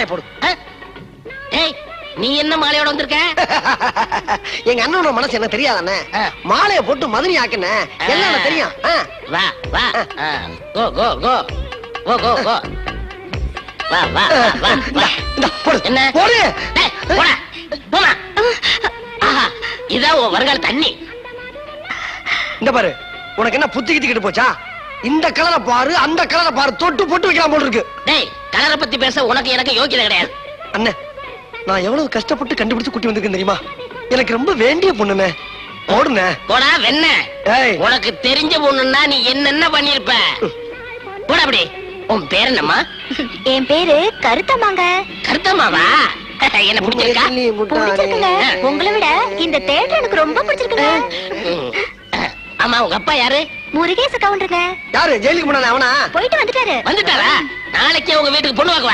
மாலையை போடு. ஏய், நீ என்ன மாலையோட வந்திருக்க? எங்க அண்ணனோட மனசு என்ன தெரியாதானே? மாலையை போட்டு மதுரை ஆக்குன எல்லாம் தெரியும். வா வா, கோ கோ கோ கோ கோ கோ, வா வா வா வா. என்ன போடு, போடா போமா. ஆஹா, இதான் உன் வருங்கால தண்ணி. இந்த பாரு, உனக்கு என்ன புத்தி கிட்டிக்கிட்டு போச்சா? இந்த கலரை பாரு, அந்த கலரை பாரு, தொட்டு போட்டு வைக்கலாம் போல இருக்கு. டேய், கலரை பத்தி பேச உனக்கு எனக்கு யோக்கியதை கிடையாது. அண்ணே, நான் எவ்வளவு கஷ்டப்பட்டு கண்டுபிடிச்சு குட்டி வந்திருக்கேன் தெரியுமா? எனக்கு ரொம்ப வேண்டிய பொண்ணுண்ணே. போடுண்ணே. போடா வெண்ண. ஏய், உனக்கு தெரிஞ்ச பொண்ணுன்னா நீ என்னென்ன பண்ணிருப்ப? போடா அப்படி. உன் பேர் என்னம்மா? என் பேரு கருத்தம்மாங்க. கருத்தம்மாவா? என்ன பிடிச்சிருக்கா? பிடிச்சிருக்குங்க. உங்களை விட இந்த தேட்டர் எனக்கு ரொம்ப பிடிச்சிருக்குங்க. ஆமா, உங்க அப்பா யாரு? முருகேச கவுண்டருங்க. யாரு? ஜெயிலுக்கு போனானே அவனா? போயிட்டு வந்துட்டாரு. வந்துட்டாரா? நாளைக்கே உங்க வீட்டுக்கு பொண்ணு வாங்க